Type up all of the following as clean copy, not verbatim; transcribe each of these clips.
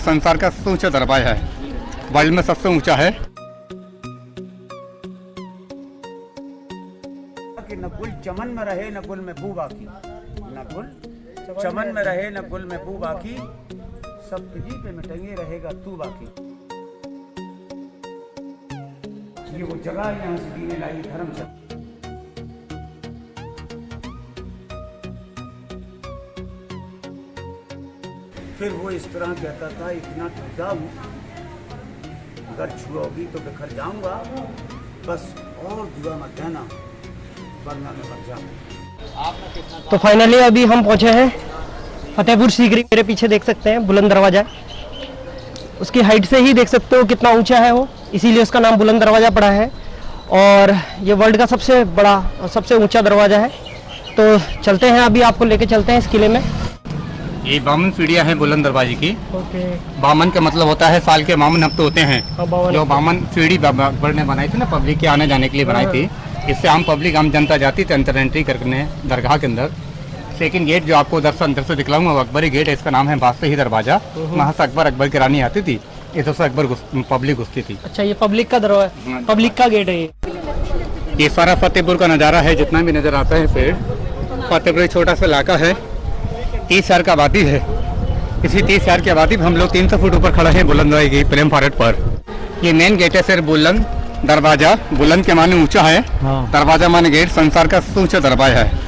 संसार का सबसे ऊंचा दरवाजा है, वर्ल्ड में सबसे ऊंचा है। कि न गुल चमन में रहे न गुल में बू बाकी, न गुल चमन में रहे न गुल में बू बाकी, सब तुझी पे मिटेंगे रहेगा तू बाकी। ये वो जगह यहाँ से दीने लाई धर्मचक्र। फिर वो इस तरह कहता था, इतना टूटा हूँ, अगर छुओगी तो बिखर जाऊंगा, बस और दुआ मत देना वरना मैं मर जाऊंगा। तो फाइनली अभी हम पहुंचे हैं फतेहपुर सीकरी। मेरे पीछे देख सकते हैं बुलंद दरवाजा है, उसकी हाइट से ही देख सकते हो कितना ऊंचा है वो, इसीलिए उसका नाम बुलंद दरवाजा पड़ा है। और ये वर्ल्ड का सबसे बड़ा और सबसे ऊंचा दरवाजा है। तो चलते हैं, अभी आपको लेके चलते हैं इस किले में। ये 52 सीढ़ियाँ हैं बुलंद दरवाजे की। ओके। 52 का मतलब होता है साल के 52 हफ्ते होते हैं। 52 जो 52 सीढ़ी अकबर ने बनाई थी ना, पब्लिक के आने जाने के लिए बनाई थी। इससे आम पब्लिक, आम जनता जाती थी अंदर एंट्री करने दरगाह के अंदर। सेकंड गेट जो आपको उधर से अंदर से दिखलाऊंगा वो अकबरी गेट है, इसका नाम है बादशाही दरवाजा। वहाँ से अकबर की रानी आती थी, इधर से पब्लिक घुसती थी। अच्छा, ये पब्लिक का दरवाजा, पब्लिक का गेट है ये सारा फतेहपुर का नज़ारा है, जितना भी नज़र आता है पेड़। फतेहपुर एक छोटा सा इलाका है, 30,000 का आबादी है। इसी 30,000 की आबादी में हम लोग 300 फुट ऊपर खड़े हैं बुलंद की प्रेम फाटक पर। ये मेन गेट है सर, बुलंद दरवाजा। बुलंद के माने ऊंचा है, दरवाजा माने गेट। संसार का सबसे ऊंचा दरवाजा है,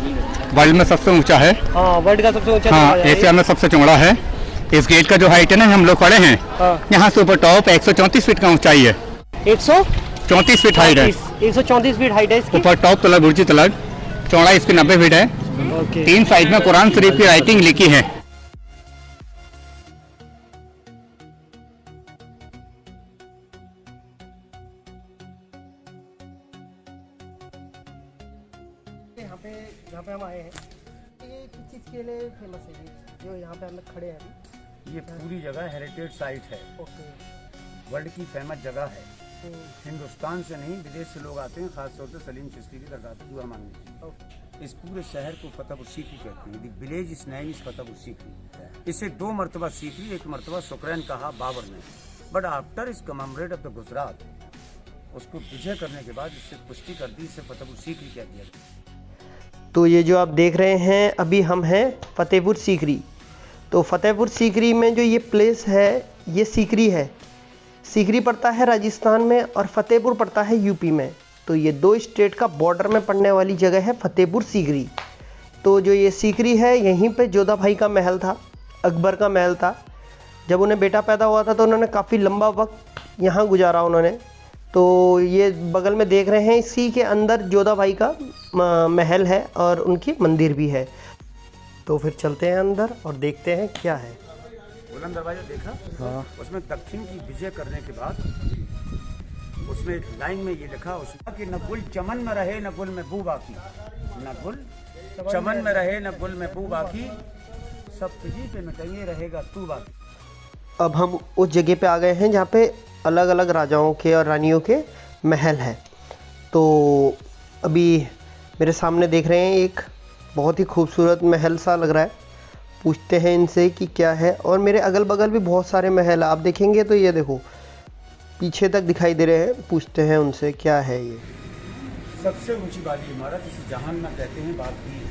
वर्ल्ड में सबसे ऊंचा है। वर्ल्ड का सबसे ऊंचा हाँ, एशिया में सबसे चौड़ा है। इस गेट का जो हाइट है ना, हम लोग खड़े हैं यहाँ से ऊपर टॉप 134 फीट का ऊंचाई है। 134 फीट हाइट है। 134 फीट हाइट है इसकी। ऊपर टॉप तलग बुर्जी तलग, चौड़ाई इसकी 90 फीट है। 3 साइड में कुरान शरीफ की राइटिंग लिखी है। यहाँ पे हम आए हैं, ये किस चीज़ के लिए फेमस है ये जो यहाँ पे हम खड़े हैं अभी? ये पूरी जगह हेरिटेज साइट है। ओके। वर्ल्ड की फेमस जगह है। हिंदुस्तान से नहीं, विदेश से लोग आते हैं, खासतौर से सलीम चिश्ती की दरगाह पे दुआ मांगने। इस पूरे शहर को फतेहपुर सीकरी कहते हैं। The village is name is Fatehpur Sikri. इसे 2 मरतबा सीकरी, 1 मरतबा सुकरैन कहा बाबर ने। बट आफ्टर इस कमेमोरेट ऑफ द गुजरात, उसको विजय करने के बाद इससे पुष्टि कर दी, इसे फतेहपुर सीकरी कह दिया। तो ये जो आप देख रहे हैं, अभी हम हैं फतेहपुर सीकरी। तो फतेहपुर सीकरी में जो ये प्लेस है, ये सीकरी है। सीकरी पड़ता है राजस्थान में और फतेहपुर पड़ता है यूपी में। तो ये 2 स्टेट का बॉर्डर में पड़ने वाली जगह है फतेहपुर सीकरी। तो जो ये सीकरी है, यहीं पे जोधा भाई का महल था, अकबर का महल था। जब उन्हें बेटा पैदा हुआ था तो उन्होंने काफ़ी लंबा वक्त यहाँ गुजारा उन्होंने। तो ये बगल में देख रहे हैं, इसी के अंदर जोधा भाई का महल है और उनकी मंदिर भी है। तो फिर चलते हैं अंदर और देखते हैं क्या है। बुलंद दरवाजा देखा? हाँ। उसमें दक्षिण की विजय करने के बाद उसमें एक लाइन में ये लिखा उसका कि न गुल चमन में रहे न गुल में बू बाकी, न गुल चमन में रहे न गुल में बू बाकी, सब तुझी पे मिटेंगे रहेगा तू बाकी। अब हम उस जगह पे आ गए हैं जहाँ पे अलग अलग राजाओं के और रानियों के महल हैं। तो अभी मेरे सामने देख रहे हैं, एक बहुत ही खूबसूरत महल सा लग रहा है। पूछते हैं इनसे कि क्या है। और मेरे अगल बगल भी बहुत सारे महल आप देखेंगे तो ये देखो पीछे तक दिखाई दे रहे हैं। पूछते हैं उनसे क्या है ये। सबसे ऊंची वाली इमारत इसे जहान्मा कहते हैं। बात की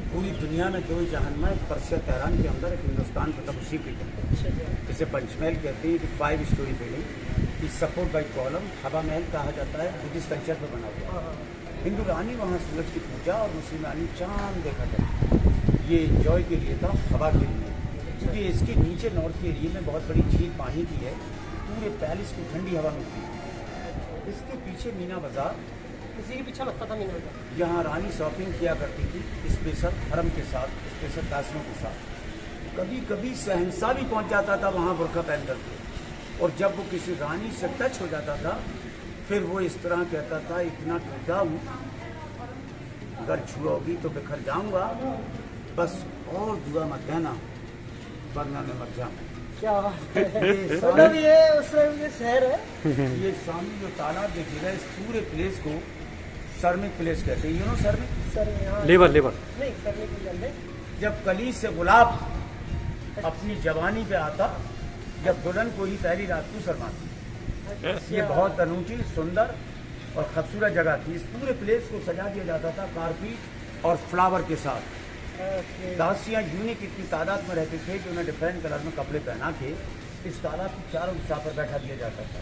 पूरी दुनिया में 2 जहान्मा, पर्सिया तेहरान के अंदर, एक हिंदुस्तान फतेहपुर सीकरी कहते हैं। इसे पंचमहल कहते हैं। 5 स्टोरी बिल्डिंग, इस सपोर्ट बाई कॉलम, हवा महल कहा जाता है। बुद्धिस्ट कल्चर पर बना हुआ है। हिंदू रानी वहाँ सूरज की पूजा और मुस्लिम रानी चांद देखा जाता। ये एंजॉय के लिए था, हवा के लिए, क्योंकि इसके नीचे नॉर्थ के एरिया में बहुत बड़ी झील पानी की है। पूरे पैलेस को ठंडी हवा मिलती है। इसके पीछे मीना बाजार, किसी के पीछे लगता था मीना बाजार। यहाँ रानी शॉपिंग किया करती थी, स्पेशल हरम के साथ, स्पेशल दासियों के साथ। कभी कभी शहंशाह भी पहुँच जाता था वहाँ बुर्का पहन करके। और जब वो किसी रानी से टच हो जाता था, फिर वो इस तरह कहता था, इतना टूटा हूँ, अगर छुओगी तो बिखर जाऊंगा, बस और दुआ मत देना वरना मैं मर जाऊंगा। क्या मतलब ये उस शहर है। ये सामने जो तालाब देखिएगा, इस पूरे प्लेस को शर्मिक प्लेस कहते हैं। You know शर्मिक? लेबर नहीं, शर्मिक। जब कली से गुलाब अपनी जवानी पे आता जब दुल्हन को ही पहली रात को शर्माती है। ये बहुत अनूठी, सुंदर और खूबसूरत जगह थी। इस पूरे प्लेस को सजा दिया जाता था कारपेट और फ्लावर के साथ। दासियाँ यूनिक इतनी तादाद में रहते थे कि उन्हें डिफरेंट कलर में कपड़े पहना के इस तालाब के चारों दिशा पर बैठा दिया जाता था।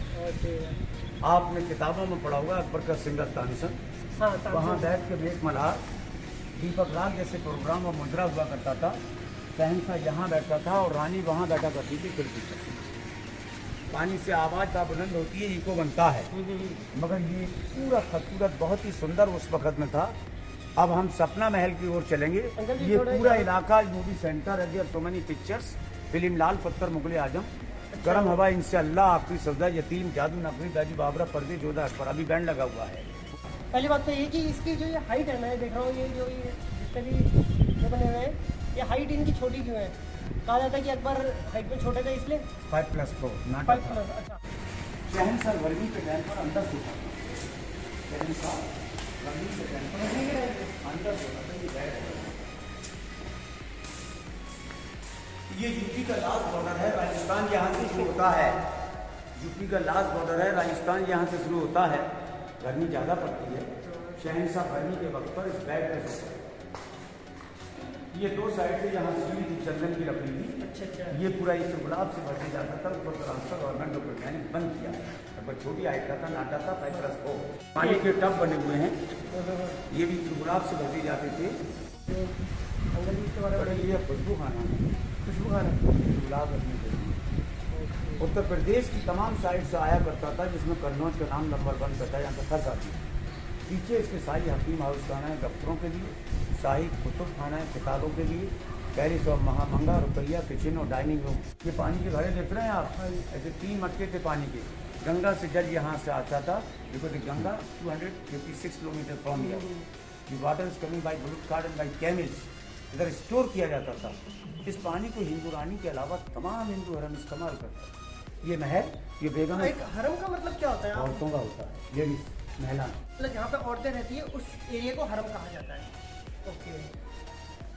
आपने किताबों में पढ़ा होगा अकबर का सिंगर तानसेन, वहाँ बैठ के मेघ मल्हार, दीपक राग जैसे प्रोग्राम और मुद्रा हुआ करता था। शहंशाह यहाँ बैठता था और रानी वहाँ बैठा करती थी खिड़की पर। पानी से आवाज़ का बुलंद होती है, इको बनता है। मगर ये पूरा खूबसूरत, बहुत ही सुंदर उस वक़्त में था। अब हम सपना महल की ओर चलेंगे। ये पूरा इलाका मूवी सेंटर है, सो मेनी पिक्चर्स, फिल्म लाल पत्थर, मुगल आजम, गर्म हवा, इंशाअल्लाह, आखिरी सजदा, यतीम, जादू, नकली, गाजी, बाबरा, पर्दे, जोधा, अकबर, अभी बैंड लगा हुआ है। पहली बात तो ये कि इसकी जो ये हाइट है, मैं देख रहा हूँ ये जो ये जितने भी ये बने हुए हैं, ये हाइट इनकी छोटी क्यों है? कहा जाता है कि अकबर हाइट में छोटे थे इसलिए 5+4 5+। अच्छा, शहंशाह गर्मी के टाइम पर अंदर सोता था। शहंशाह गर्मी के टाइम पर अंदर सोता था। ये बैठ है। ये यूपी का लास्ट बॉर्डर है, राजस्थान यहाँ से शुरू होता है। यूपी का लास्ट बॉर्डर है, राजस्थान यहाँ से शुरू होता है। गर्मी ज़्यादा पड़ती है। शहंशाह गर्मी के वक्त पर इस बेड में सोता है। ये दो साइड से यहाँ सीढ़ी थी, चंदन की लकड़ी थी। अच्छा। ये पूरा इस गुलाब से भर जाता था। ऊपर ट्रांसफर गवर्नमेंट ऑफ इंडिया ने बंद किया। लगभग छोटी हाइट का था, नाटा था, 5+4। पानी के टब बने हुए हैं, ये भी गुलाब से भरती जाते थे। ये खुशबू खाना है, खुशबू खाना, गुलाब रखने के लिए। उत्तर प्रदेश की तमाम साइड से आया करता था, जिसमें कन्नौज का नाम नंबर 1 करता है, यहाँ पर फंस आती है। पीछे इसके शाही हकीम हाउस खाना है दफ्तरों के लिए, शाही कुतुब खाना है किताबों के लिए, पेरिस और महामंगा, रुपया, किचन और डाइनिंग रूम। ये पानी के घड़े देख रहे हैं आप, ऐसे 3 मटके थे पानी के। गंगा से जल यहाँ से आता था, because Ganga 256 kilometre from here. The water is coming by bullock cart and by camels. इधर स्टोर किया जाता था। इस पानी को हिंदू रानी के अलावा तमाम हिंदू हरम इस्तेमाल करते हैं। ये महल, ये बेगम एक हरम का मतलब क्या होता है? औरतों का होता है, लेडीज, महिला। मतलब जहाँ पे औरतें रहती है उस एरिया को हरम कहा जाता है। ओके।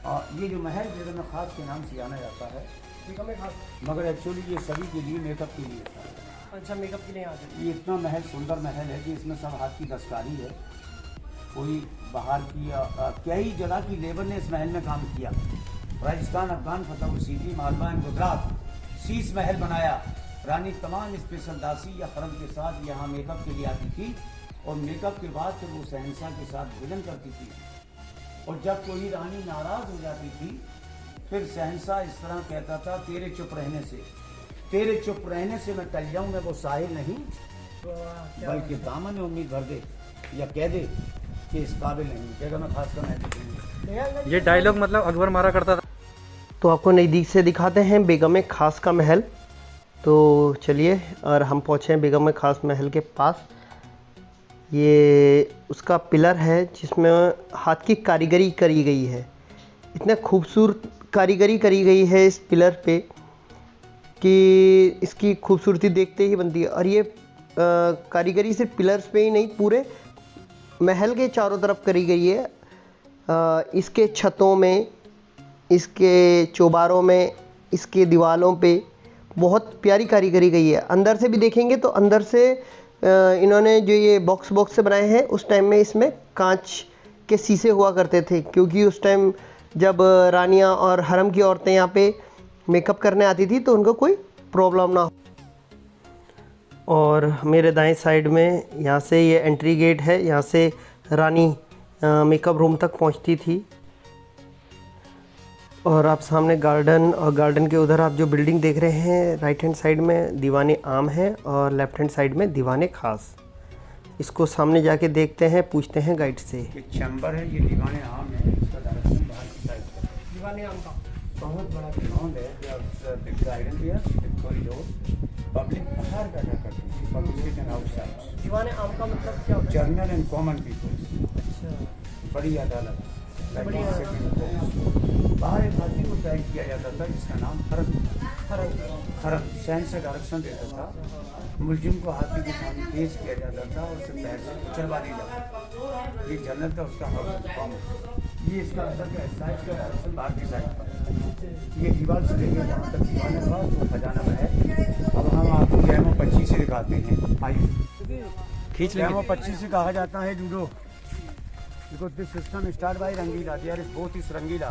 और ये जो महल बेगम खास के नाम से जाना जाता है, बेगम खास, मगर एक्चुअली ये सभी के लिए मेकअप के लिए था। अच्छा, मेकअप के लिए आ जाए। ये इतना महल, सुंदर महल है कि इसमें सब हाथ की दस्तकारी है। कोई बाहर की कई जगह की लेबर ने इस महल में काम किया। राजस्थान, अफगान, फतेहपुर सीकरी, मालवा एंड गुजरात, शीश महल बनाया। रानी तमाम स्पेशल दासी या हरम के साथ यहाँ मेकअप के लिए आती थी और मेकअप के बाद फिर वो शहंशाह के साथ भोजन करती थी। और जब कोई रानी नाराज़ हो जाती थी, फिर शहंशाह इस तरह कहता था, तेरे चुप रहने से, तेरे चुप रहने से मैं टल जाऊँ। मैं वो साहिल नहीं, बल्कि दामन में उम्मीद भर दे या कह दे कि इस काबिल नहीं। कहेगा मैं खास कर मैं। ये डायलॉग मतलब अकबर मारा करता था। तो आपको नज़दीक से दिखाते हैं बेगम खास का महल। तो चलिए, और हम पहुँचे हैं बेगम खास महल के पास। ये उसका पिलर है जिसमें हाथ की कारीगरी करी गई है। इतना खूबसूरत कारीगरी करी गई है इस पिलर पे कि इसकी खूबसूरती देखते ही बनती है। और ये कारीगरी सिर्फ पिलर्स पे ही नहीं, पूरे महल के चारों तरफ करी गई है। इसके छतों में, इसके चौबारों में, इसके दीवारों पे बहुत प्यारी कारीगरी गई है। अंदर से भी देखेंगे तो अंदर से इन्होंने जो ये बॉक्स से बनाए हैं, उस टाइम में इसमें कांच के शीशे हुआ करते थे, क्योंकि उस टाइम जब रानियां और हरम की औरतें यहाँ पे मेकअप करने आती थी तो उनको कोई प्रॉब्लम ना हो। और मेरे दाएं साइड में यहाँ से ये एंट्री गेट है, यहाँ से रानी मेकअप रूम तक पहुँचती थी। और आप सामने गार्डन, और गार्डन के उधर आप जो बिल्डिंग देख रहे हैं, राइट हैंड साइड में दीवाने आम है और लेफ्ट हैंड साइड में दीवाने खास। इसको सामने जाके देखते हैं, पूछते हैं गाइड से। ये चैम्बर है, ये दीवाने आम है, इसका डायरेक्शन बाहर की साइड है। दीवाने आम का बहुत बड़ा ग्राउंड है, गार्डन भी है, कॉरिडोर, पब्लिक बाहर बैठा करती है, पब्लिक एंड आउटसाइड। दीवाने आम का मतलब क्या होता है? Journal and common people. अच्छा, बड़ी अदालत, बड़ी बाहर एक आदमी को तय किया जाता था जिसका नाम हरम शहन से डायरेक्शन देता था। मुलजिम को हाथी के सामने पेश किया जाता था और उसे पैर से चलवा दी जाती। ये जनरल था, उसका हाउस कॉमन। ये इसका अंदर का हिस्सा है, इसका डायरेक्शन बाहर की साइड पर। ये दीवार से लेकर वहाँ तक दीवार है वहाँ तो खजाना महल। अब हम आपको गैमो 25 से दिखाते हैं, आइए। खींच गैमो 25 से कहा जाता है judo, because this system start by Rangila, they are both is Rangila.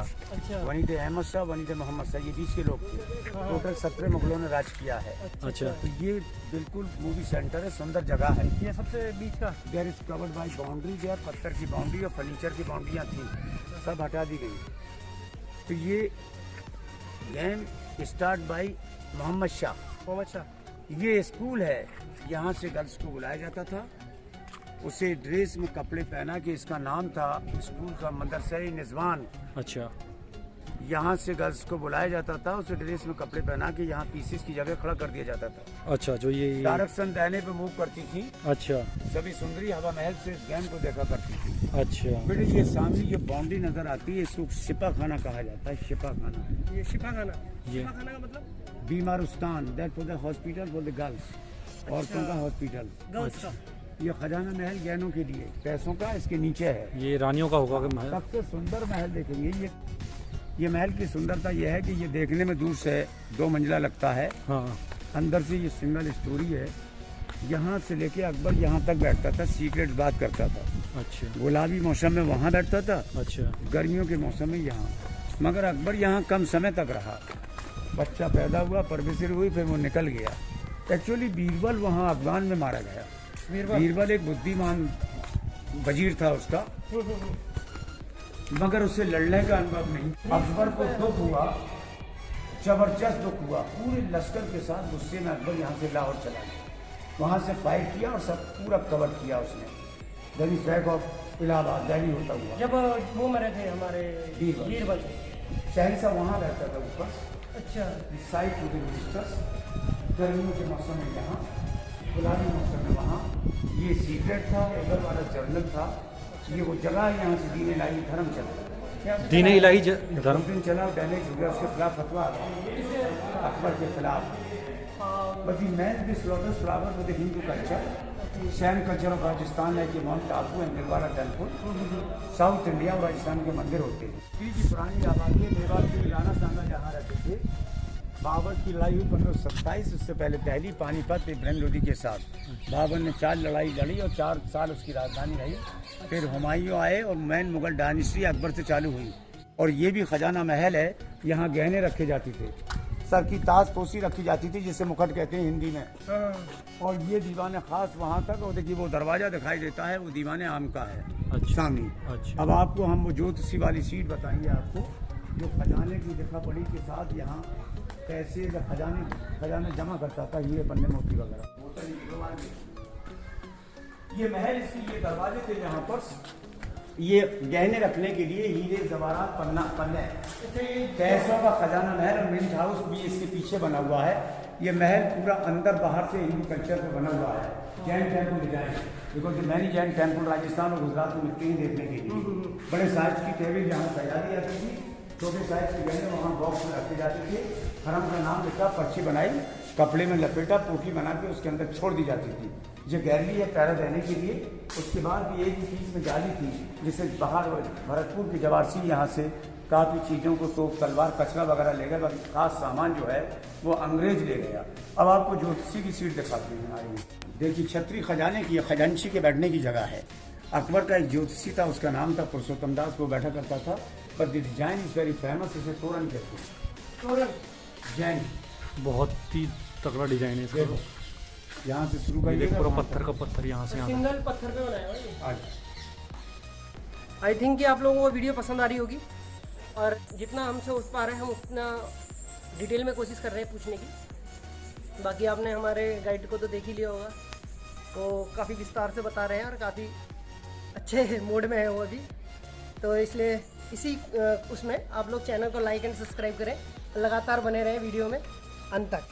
वहीं थे अहमद शाह, वहीं थे मोहम्मद शाह, ये बीच के लोग थे। टोटल 17 मुगलों ने राज किया है। अच्छा, तो ये बिल्कुल मूवी सेंटर है, सुंदर जगह है। ये सबसे बीच का there is covered by boundary, there पत्थर की बाउंड्री और फर्नीचर की बाउंड्रियाँ थी, सब हटा दी गई। तो ये game start by Mohammad Shah. ये स्कूल है, यहाँ से गर्ल्स को बुलाया जाता था, उसे ड्रेस में कपड़े पहना के, इसका नाम था स्कूल का मदरसा-ए निज़वान। अच्छा, यहाँ से गर्ल्स को बुलाया जाता था, उसे ड्रेस में कपड़े पहना के यहाँ पीसेस की जगह खड़ा कर दिया जाता था। अच्छा, जो ये डायरेक्शन दाहिने पे मूव करती थी। अच्छा, सभी सुंदरी हवा महल से इस गेम को देखा करती थी। अच्छा, बेटे ये सामने जो बाउंड्री नजर आती है, इसको शिपा खाना कहा जाता है। शिपा खाना, ये शिफा खाना। ये शिफा खाना का मतलब बीमारुस्तान, that for the hospital for the girls, औरतों का हॉस्पिटल। गर्ल्स का। ये खजाना महल गहनों के लिए, पैसों का इसके नीचे है। ये रानियों का होगा कि महल? सबसे सुंदर महल देखेंगे ये महल की सुंदरता यह है कि ये देखने में दूर से 2 मंजिला लगता है, हाँ, अंदर से ये सिंगल स्टोरी है। यहाँ से लेके अकबर यहाँ तक बैठता था, सीक्रेट बात करता था। अच्छा, गुलाबी मौसम में वहाँ बैठता था, अच्छा, गर्मियों के मौसम में यहाँ। मगर अकबर यहाँ कम समय तक रहा, बच्चा पैदा हुआ, परवरिश हुई, फिर वो निकल गया। एक्चुअली बीरबल वहाँ अफगान में मारा गया। बीरबल एक बुद्धिमान वजीर था उसका, मगर उससे लड़ने का अनुभव नहीं। अकबर को दुख हुआ, जबरदस्त दुख हुआ, पूरे लश्कर के साथ गुस्से में अकबर यहाँ से लाहौर चला गया। वहाँ से फाइट किया और सब पूरा कवर किया उसने, दिल्ली फ्लैग ऑफ इलाहाबाद दिल्ली होता हुआ। जब वो मरे थे हमारे बीरबल, शहंशाह वहाँ रहता था ऊपर। अच्छा, साइड टू द विजिटर्स, गर्मियों के मौसम में यहाँ, गुलाबी मौसम में वहाँ। ये सीक्रेट था, उधर वाला जर्नल था। ये वो जगह है, यहाँ से दीन इलाही धर्म चला, दीन इलाही धर्म दिन चला, डैमेज हो गया, उसके खिलाफ फतवा आ गया, अकबर के खिलाफ। But the man this lotus flower with the Hindu culture, Sam culture of Rajasthan है कि mount Abu and Dilwara temple, south India और राजस्थान के मंदिर होते हैं। की पुरानी आबादी है, मेवाड़ के राणा सांगा जहाँ रहते थे। बाबर की लड़ाई हुई 1527, उससे पहले पहली पानीपत इब्राहिम लोदी के साथ। बाबर ने 4 लड़ाई लड़ी और 4 साल उसकी राजधानी रही। फिर हुमायूं आए और मैन मुगल डायनेस्टी अकबर से चालू हुई। और ये भी खजाना महल है, यहाँ गहने रखे जाते थे, सर की ताजपोशी रखी जाती थी, जिसे मुखट कहते हैं हिंदी में। और ये दीवान खास वहाँ तक, और देखिए वो दरवाजा दिखाई देता है, वो दीवान आम का है। अच्छा, सामने। अच्छा, अब आपको हम वो ज्योतिषी वाली सीट बताएंगे आपको, जो खजाने की लिखा पढ़ी के साथ यहाँ कैसे खजाने जमा करता था, हीरे पन्ने मोती वगैरह। ये महल, इसके ये दरवाजे थे यहाँ पर, ये गहने रखने के लिए, हीरे जवाहरात पन्ने, पैसों का खजाना महल। और मिंट हाउस भी इसके पीछे बना हुआ है। ये महल पूरा अंदर बाहर से हिंदू कल्चर पे बना हुआ है। Jain temple design, because many Jain temple Rajasthan और गुजरात में मिलते हैं देखने के लिए। बड़े साइज की टेबल यहाँ सजा दी जाती थी, छोटे साइज के गहने वहाँ बॉक्स में रखे जाते थे। हरम का नाम लिखा, पर्ची बनाई, कपड़े में लपेटा, पोटली बना के उसके अंदर छोड़ दी जाती थी। ये गैलरी है पैरा देने के लिए। उसके बाद भी एक ही चीज़ में जाली थी, जिससे बाहर भरतपुर के जवारसी यहाँ से काफ़ी चीज़ों को, तोप तलवार कचरा वगैरह ले गए, बाकी खास सामान जो है वो अंग्रेज ले गया। अब आपको ज्योतिषी की सीट दिखाते हैं। आइए देखिए, छतरी खजाने की, खजांची के बैठने की जगह है। अकबर का एक ज्योतिषी था, उसका नाम था पुरुषोत्तम दास, वो बैठा करता था। पर the design is very famous, इसे तोरण कहते हैं। तोरण जैन, बहुत ही तगड़ा डिजाइन है इसका। यहाँ से शुरू देख, करिए, पूरा पत्थर का पत्थर यहाँ से यहाँ सिंगल पत्थर पे बनाया हुआ है। आज आई थिंक कि आप लोगों को वीडियो पसंद आ रही होगी, और जितना हमसे उठ पा रहे हैं हम उतना डिटेल में कोशिश कर रहे हैं पूछने की। बाकी आपने हमारे गाइड को तो देख ही लिया होगा, तो काफ़ी विस्तार से बता रहे हैं और काफ़ी अच्छे मोड में है वो अभी। तो इसलिए इसी उसमें आप लोग चैनल को लाइक एंड सब्सक्राइब करें, लगातार बने रहें वीडियो में अंत तक।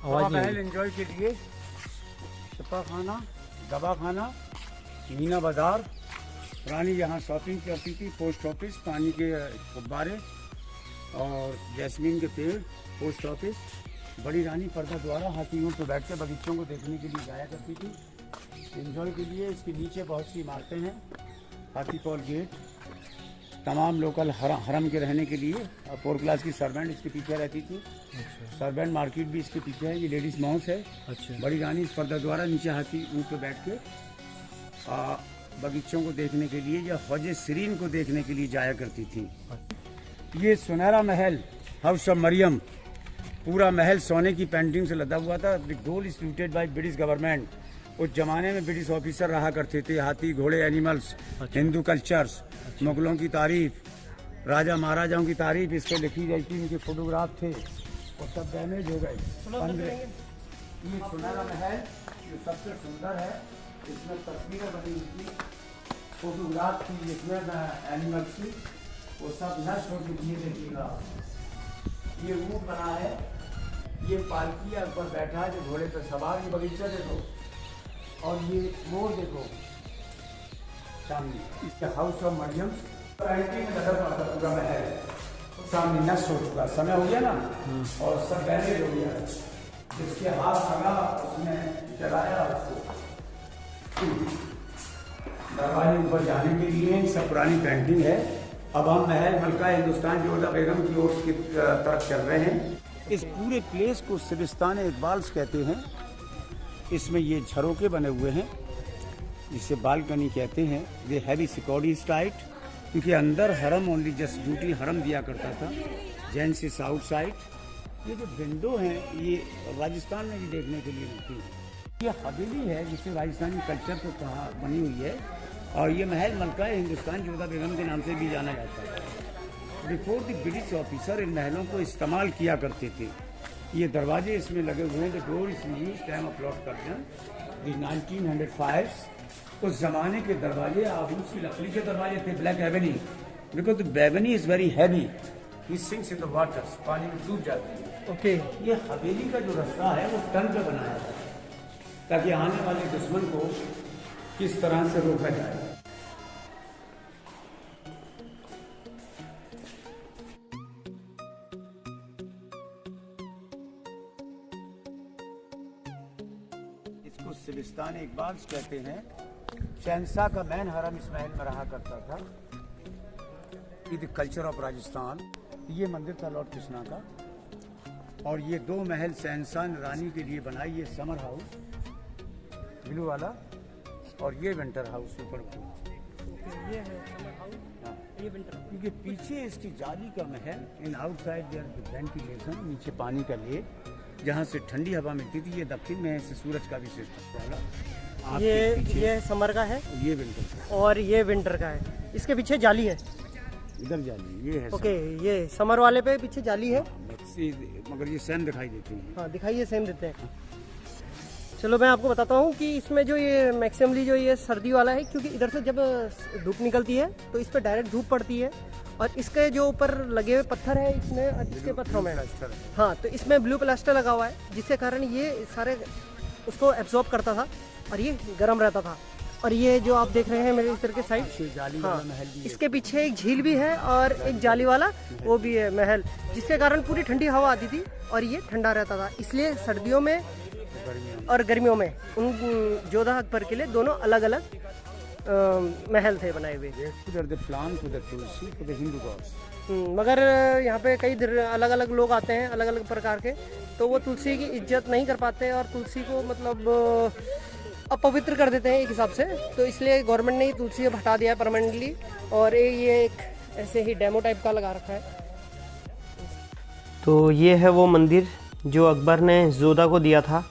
आवाज नहीं महल एंजॉय के लिए छपा खाना, दवा खाना, मीना बाजार, रानी यहाँ शॉपिंग करती थी, पोस्ट ऑफिस, पानी के गुब्बारे और जैस्मीन के पेड़, पोस्ट ऑफिस। बड़ी रानी पर्दा द्वारा हाथियों पर बैठ के बगीचों को देखने के लिए जाया करती थी, एंजॉय के लिए। इसके नीचे बहुत सी इमारतें हैं, हाथी पॉल गेट, तमाम लोकल हरम के रहने के लिए 4 क्लास की सर्वेंट इसके पीछे रहती थी। सर्वेंट मार्केट भी इसके पीछे है। ये लेडीज माउस है। बड़ी रानी इस पर्दा द्वारा नीचे हाथी ऊँट पे बैठ के बगीचों को देखने के लिए या हौज सीरीन को देखने के लिए जाया करती थी। ये सुनहरा महल हाउस ऑफ मरियम, पूरा महल सोने की पेंटिंग से लदा हुआ था। The goal is looted by British government. उस जमाने में ब्रिटिश ऑफिसर रहा करते थे। हाथी घोड़े एनिमल्स, हिंदू कल्चर्स, मुगलों की तारीफ, राजा महाराजाओं की तारीफ इस पर लिखी गई थी। इनके फोटोग्राफ थे और सब डैमेज हो गए। ये सुनहरा महल जो सबसे सुंदर है, इसमें तस्वीरें बनी हुई थी, फोटोग्राफ थी जिसमें एनिमल्स की, वो सब नष्ट हो चुकी है। देखिएगा ये ऊँट बना है, ये पालकी है, ऊपर बैठा है जो घोड़े पर सवार। ये बगीचा देखो और ये मोर देखो सामने। इसका हाउस ऑफ मरियम में नजर आता पूरा महल सामने नष्ट हो चुका, समय हो गया ना और सब डैमेज हो गया। जिसके हाथ लगा उसने जलाया उसको। दरवाजे ऊपर जाने के लिए सब पुरानी पेंटिंग है। अब हम महल मलका हिंदुस्तान जोधा बेगम की ओर की तरफ चल रहे हैं। इस पूरे प्लेस को सिविस्तान इकबाल्स कहते हैं। इसमें ये झरोके बने हुए हैं जिसे बालकनी कहते हैं। ये हैवी सिक्योरिटी टाइट, क्योंकि अंदर हरम ओनली जस्ट ड्यूटी हरम दिया करता था, जैन से साउथ साइड। ये जो विंडो हैं ये राजस्थान में भी देखने के लिए मिलती है। ये हवेली है जिसे राजस्थानी कल्चर को कहा बनी हुई है और ये महल मलका हिंदुस्तान जोधा बेगम के नाम से भी जाना जाता है। Before the British officer in महलों को इस्तेमाल किया करते थे। ये दरवाजे इसमें लगे हुए हैं। The door is used time of Lord Curzon the 1905। उस जमाने के दरवाजे आबूस की लकड़ी के दरवाजे थे, black ebony, because the ebony is very heavy, he sinks in the water, पानी में डूब जाती है। ओके ये हवेली का जो रास्ता है वो टन पे बनाया है ताकि आने वाले दुश्मन को किस तरह से रोका जाए। इसको सिविस्तान इकबाल्स कहते हैं। शहंशाह का मैन हरम इस महल में रहा करता था। The culture of Rajasthan. ये मंदिर था लॉर्ड कृष्णा का और ये 2 महल शहंशाह रानी के लिए बनाई। ये समर हाउस ब्लू वाला और ये विंटर हाउस ऊपर। ये है समर हाउस, ये विंटर हाउस। क्योंकि पीछे इसकी जाली का महल, इन आउटसाइड देयर वेंटिलेशन, नीचे पानी का लेक जहाँ से ठंडी हवा मिलती थी। ये दक्षिण में है, इससे सूरज का भी सिस्टम रहेगा। ये समर का है, ये विंटर और ये विंटर का है। इसके पीछे जाली है, इधर जाली ये है। ओके ये समर वाले पे पीछे जाली है, मगर ये सेम दिखाई देती है। हाँ दिखाइए, सेम देते हैं। चलो मैं आपको बताता हूँ कि इसमें जो ये मैक्सिमली जो ये सर्दी वाला है, क्योंकि इधर से जब धूप निकलती है तो इस पर डायरेक्ट धूप पड़ती है और इसके जो ऊपर लगे हुए पत्थर है इसमें, इसके पत्थरों में हाँ तो इसमें ब्लू प्लास्टर लगा हुआ है, जिसके कारण ये सारे उसको एब्जॉर्ब करता था और ये गर्म रहता था। और ये जो आप देख रहे हैं मेरे इधर के साइड, हाँ इसके पीछे एक झील भी है और एक जाली वाला वो भी है महल, जिसके कारण पूरी ठंडी हवा आती थी और ये ठंडा रहता था। इसलिए सर्दियों में और गर्मियों में उन जोधा अकबर के लिए दोनों अलग अलग महल थे बनाए हुए। मगर यहाँ पे कई अलग अलग लोग आते हैं अलग अलग प्रकार के, तो वो तुलसी की इज्जत नहीं कर पाते और तुलसी को मतलब अपवित्र कर देते हैं एक हिसाब से। तो इसलिए गवर्नमेंट ने तुलसी को हटा दिया है परमानेंटली और ये एक ऐसे ही डेमो टाइप का लगा रखा है। तो ये है वो मंदिर जो अकबर ने जोधा को दिया था।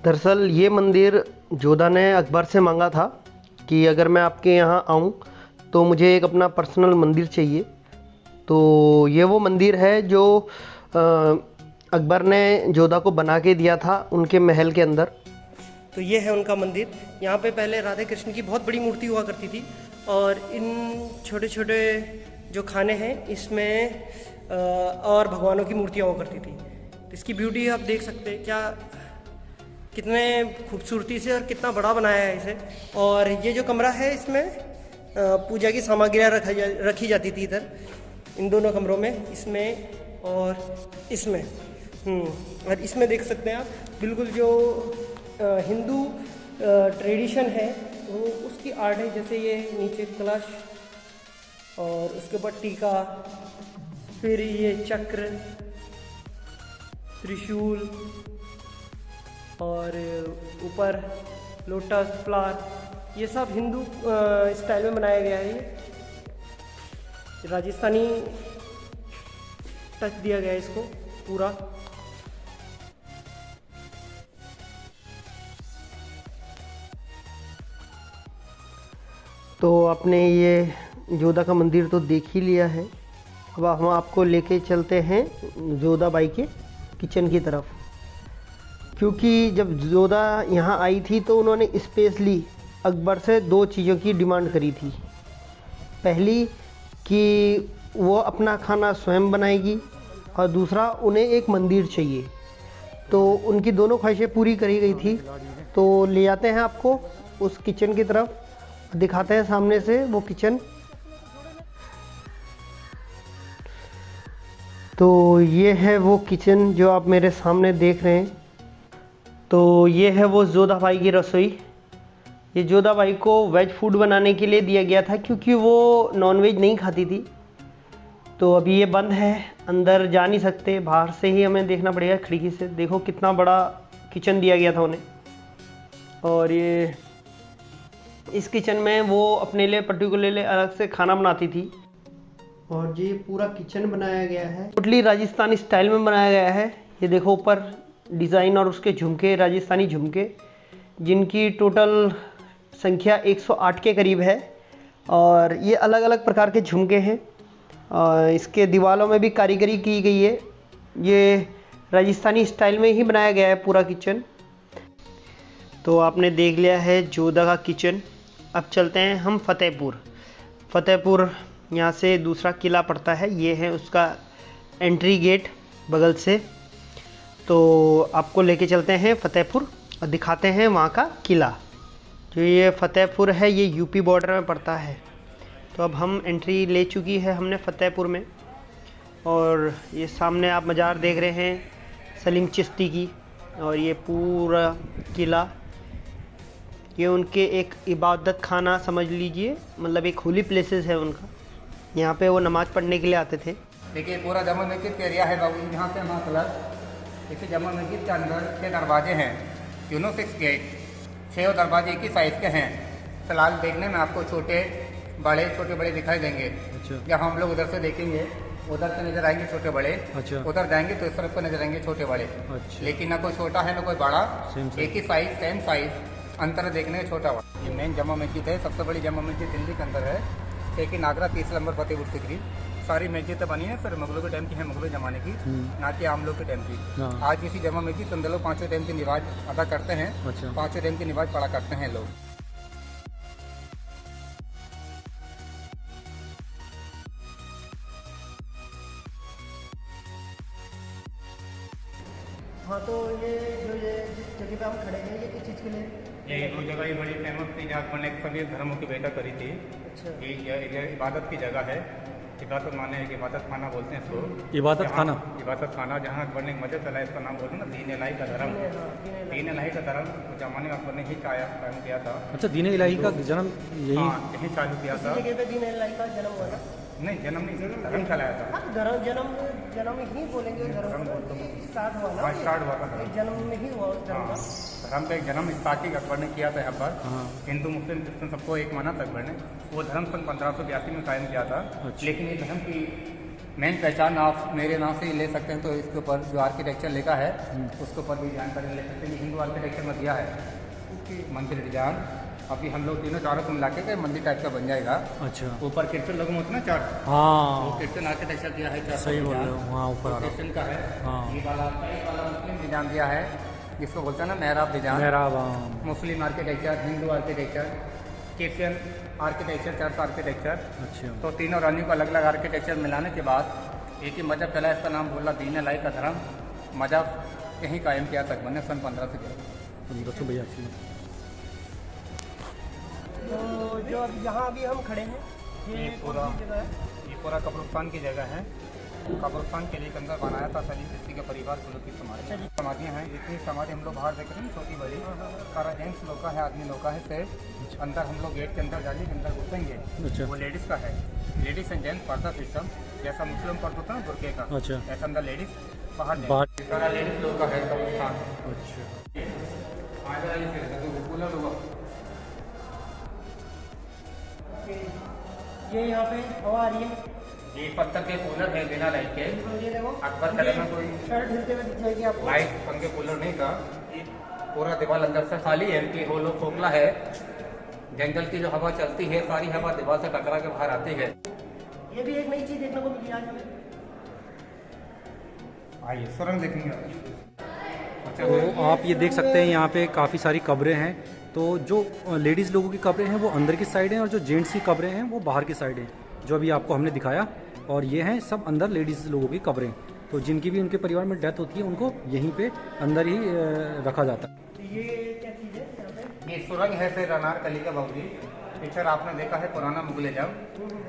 दरअसल ये मंदिर जोधा ने अकबर से मांगा था कि अगर मैं आपके यहाँ आऊँ तो मुझे एक अपना पर्सनल मंदिर चाहिए। तो ये वो मंदिर है जो अकबर ने जोधा को बना के दिया था उनके महल के अंदर। तो ये है उनका मंदिर। यहाँ पे पहले राधे कृष्ण की बहुत बड़ी मूर्ति हुआ करती थी और इन छोटे छोटे जो खाने हैं इसमें और भगवानों की मूर्तियाँ हुआ करती थी। तो इसकी ब्यूटी आप देख सकते हैं, क्या कितने खूबसूरती से और कितना बड़ा बनाया है इसे। और ये जो कमरा है इसमें पूजा की सामग्रियाँ रखी जाती थी इधर, इन दोनों कमरों में, इसमें और इसमें। और इसमें देख सकते हैं आप बिल्कुल जो हिंदू ट्रेडिशन है वो उसकी आर्ट है। जैसे ये नीचे कलश और उसके ऊपर टीका, फिर ये चक्र, त्रिशूल और ऊपर लोटस फ्लावर, ये सब हिंदू स्टाइल में बनाया गया है। ये राजस्थानी टच दिया गया है इसको पूरा। तो आपने ये जोधा का मंदिर तो देख ही लिया है। अब हम आपको लेके चलते हैं जोधा बाई के किचन की तरफ, क्योंकि जब जोधा यहाँ आई थी तो उन्होंने स्पेशली अकबर से 2 चीज़ों की डिमांड करी थी। पहली कि वो अपना खाना स्वयं बनाएगी और दूसरा उन्हें एक मंदिर चाहिए। तो उनकी दोनों ख्वाहिशें पूरी करी गई थी। तो ले जाते हैं आपको उस किचन की तरफ, दिखाते हैं सामने से वो किचन। तो ये है वो किचन जो आप मेरे सामने देख रहे हैं। तो ये है वो जोधा बाई की रसोई। ये जोधा बाई को वेज फूड बनाने के लिए दिया गया था, क्योंकि वो नॉनवेज नहीं खाती थी। तो अभी ये बंद है, अंदर जा नहीं सकते, बाहर से ही हमें देखना पड़ेगा खिड़की से। देखो कितना बड़ा किचन दिया गया था उन्हें। और ये इस किचन में वो अपने लिए पर्टिकुलरली अलग से खाना बनाती थी। और ये पूरा किचन बनाया गया है, टोटली राजस्थानी स्टाइल में बनाया गया है। ये देखो ऊपर डिज़ाइन और उसके झुमके, राजस्थानी झुमके, जिनकी टोटल संख्या 108 के करीब है। और ये अलग अलग प्रकार के झुमके हैं। और इसके दीवारों में भी कारीगरी की गई है। ये राजस्थानी स्टाइल में ही बनाया गया है पूरा किचन। तो आपने देख लिया है जोधा का किचन। अब चलते हैं हम फतेहपुर। फतेहपुर यहाँ से दूसरा किला पड़ता है। ये है उसका एंट्री गेट बगल से। तो आपको लेके चलते हैं फतेहपुर और दिखाते हैं वहाँ का किला। जो ये फतेहपुर है ये यूपी बॉर्डर में पड़ता है। तो अब हम एंट्री ले चुकी है हमने फतेहपुर में। और ये सामने आप मज़ार देख रहे हैं सलीम चिश्ती की। और ये पूरा किला, ये उनके एक इबादत खाना समझ लीजिए, मतलब एक होली प्लेसेस है उनका। यहाँ पे वो नमाज़ पढ़ने के लिए आते थे। देखिए पूरा जामा मस्जिद का एरिया है बाबू। यहाँ से हमारा प्लस इसे जामा मस्जिद के अंदर 6 दरवाजे हैं, यूनो 6 गेट, 6 दरवाजे एक ही साइज़ के हैं। फिलहाल देखने में आपको छोटे बड़े दिखाई देंगे। अच्छा। जब हम लोग उधर से देखेंगे उधर से नजर आएंगे छोटे बड़े। अच्छा। उधर जाएंगे तो इस तरफ को नजर आएंगे छोटे बड़े। अच्छा। लेकिन ना कोई छोटा है ना कोई बड़ा, एक ही साइज, सेम साइज, अंतर देखने में छोटा बड़ा। ये मेन जामा मस्जिद है, सबसे बड़ी जामा मस्जिद दिल्ली के अंदर है। लेकिन आगरा 30 नंबर फतेहपुर सीकरी। सारी मस्जिदें बनी है सर मुगलों के टाइम की है, मुगलों ज़माने की, ना कि आम लोग के टाइम की। आज इसी जामा मस्जिद के अंदर लोग 5 टाइम की नमाज अदा करते हैं। 5 टाइम की नमाज पढ़ा करते हैं लोग। हाँ, तो ये जिस जगह पे हम खड़े हैं ये किस चीज़ के लिए? ये वो जगह ये बड़ी फेमस थी जहाँ मैंने सभी धर्मों की बेटा करी थी। अच्छा। ये इबादत की जगह है। इबादत माने कि इबादत खाना बोलते हैं इसको। इबादत खाना जहाँ अकबर ने मजहब चलाया, इसका नाम बोलते हैं ना दीन इलाही का धर्म। दीन इलाही का धर्म उस जमाने में अकबर ने ही कायम किया था। अच्छा, दीन इलाही का जन्म यही? हाँ, यही चालू किया था। जगह पे दीन इलाही का जन्म हुआ था? नहीं, जन्म नहीं, धर्म चलाया था। हाँ, जन्म ही बोलेंगे। धर्म स्टार्ट हुआ ना? हाँ, स्टार्ट हुआ था। जन्म में ही हुआ उस धर्म का। धर्म का एक जन्म स्टार्टिंग अकबर ने किया था यहाँ पर। हिंदू मुस्लिम क्रिश्चन सबको एक माना था अकबर ने। वो धर्म सन 1582 में कायम किया था। लेकिन ये धर्म की मेन पहचान आप मेरे नाम से ही ले सकते हैं। तो इसके ऊपर जो आर्किटेक्चर लिखा है उसके ऊपर भी जानकारी ले सकते हैं। हिंदू आर्किटेक्चर में दिया है मंदिर डिजाइन। अभी हम लोग तीनों चारों को मिला के मंदिर टाइप का बन जाएगा। अच्छा। ऊपर क्रिश्चन लोगों में होता ना चार, हाँ, वो क्रिश्चन आर्किटेक्चर दिया है। सही बोल रहे हो। हाँ, ऊपर क्रिश्चन का है। हाँ। ये वाला मुस्लिम डिजाइन दिया है, जिसको बोलते हैं ना मेहराब डिजाइन। मेहराब, Muslim architecture, Hindu architecture, Christian architecture, church architecture. अच्छा। तो तीनों रानियों को अलग अलग आर्किटेक्चर मिलाने के बाद एक ही मजहब चला, इसका नाम बोला दीन इलाही का धर्म। मजहब यहीं कायम किया तक मैंने सन 1500 भैया। तो जो अब यहाँ अभी हम खड़े हैं ये पूरा कब्रिस्तान की जगह है। कब्रिस्तान के लिए अंदर बनाया था सलीम चिश्ती के परिवार के लोग की समाधियाँ हैं। जितनी समाधि हम लोग बाहर देख रहे हैं छोटी बड़ी, सारा जेंट्स लोग का है, आदमी लोग का है। सिर्फ अंदर हम लोग गेट के अंदर जाने के अंदर घुसेंगे, वो लेडीज़ का है। लेडीज़ एंड जेंट्स पर्दा सिस्टम, जैसा मुस्लिम पर्दा होता है ना बुरके का, ऐसा अंदर लेडीज़ बाहर सारा लेडीज़ लोग का है कब्रिस्तान। ये यहाँ पे हवा आ रही है, ये पत्थर के कूलर है बिना लाइट के। ये देखो अकबर कलर में कोई शर्ट हिलते हुए दिख जाएगी आपको। लाइट पंखे कूलर नहीं था, पूरा दीवार अंदर से खाली है, कि वो लोग खोखला है। जंगल की जो हवा चलती है सारी हवा दीवार से टकरा के बाहर आती है। ये भी एक नई चीज देखने को मिली आज हमें। आइए सुरंग देखेंगे। तो आप ये देख सकते हैं यहाँ पे काफ़ी सारी कब्रें हैं। तो जो लेडीज़ लोगों की कब्रें हैं वो अंदर की साइड हैं और जो जेंट्स की कब्रें हैं वो बाहर की साइड हैं, जो अभी आपको हमने दिखाया। और ये हैं सब अंदर लेडीज़ लोगों की कब्रें। तो जिनकी भी उनके परिवार में डेथ होती है उनको यहीं पे अंदर ही रखा जाता है। तो ये क्या चीज है यहाँ पे? ये सुरंग है फिर अनारकली का बाबूजी। पिक्चर आपने देखा है पुराना मुगल जब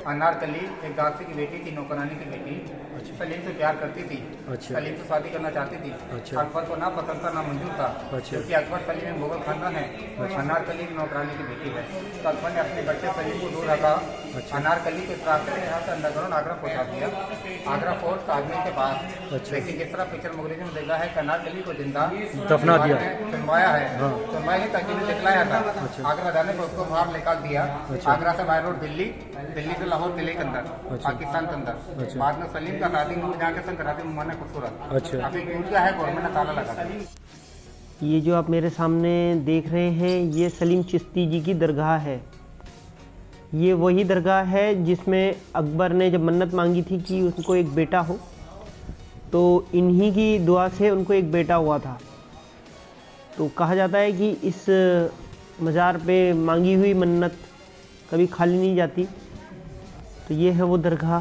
अनारकली एक दासी की बेटी थी, नौकरानी की बेटी, सलीम से प्यार करती थी। सलीम से शादी करना चाहती थी। अकबर को ना पसंद था, ना मंजूर था, क्योंकि अकबर सलीम में मुगल खानदान है। अनारकली की नौकरानी की बेटी है। तो अकबर ने अपने बच्चे सलीम को दूर रखा। अनारकली के रास्ते में यहाँ से अंडरग्राउंड आगरा पहुँचा दिया, आगरा फोर्ट ताजमहल के पास। लेकिन जिस तरह पिक्चर मुगल में देखा है अनारकली को जिंदा दफना दिया, सुनवाया है, सुनवाई नहीं ताकि दिखलाया था। आगरा जाने पर उसको बाहर निकाल दिया। आगरा से बाय रोड दिल्ली, दिल्ली से लाहौर किले के अंदर, पाकिस्तान के अंदर। बाद में सलीम का शादी नूर जहाँ के संग करा दी मुमन खूबसूरत। अभी टूट गया है, गवर्नमेंट ने ताला लगा दिया। ये जो आप मेरे सामने देख रहे हैं ये सलीम चिश्ती जी की दरगाह है। ये वही दरगाह है जिसमें अकबर ने जब मन्नत मांगी थी कि उनको एक बेटा हो, तो इन्हीं की दुआ से उनको एक बेटा हुआ था। तो कहा जाता है कि इस मज़ार पे मांगी हुई मन्नत कभी खाली नहीं जाती। तो ये है वो दरगाह,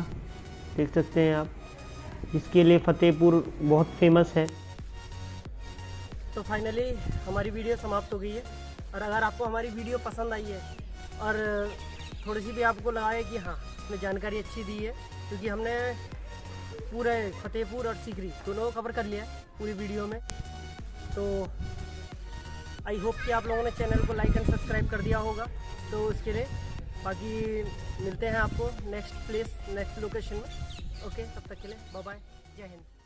देख सकते हैं आप, जिसके लिए फतेहपुर बहुत फेमस है। तो फाइनली हमारी वीडियो समाप्त हो गई है। और अगर आपको हमारी वीडियो पसंद आई है और थोड़ी सी भी आपको लगा है कि हाँ इसमें जानकारी अच्छी दी है, क्योंकि हमने पूरे फतेहपुर और सीकरी दोनों को कवर कर लिया है पूरी वीडियो में। तो आई होप कि आप लोगों ने चैनल को लाइक एंड सब्सक्राइब कर दिया होगा। तो उसके लिए बाकी मिलते हैं आपको नेक्स्ट प्लेस, नेक्स्ट लोकेशन में। ओके, तब तक के लिए बाय बाय, जय हिंद।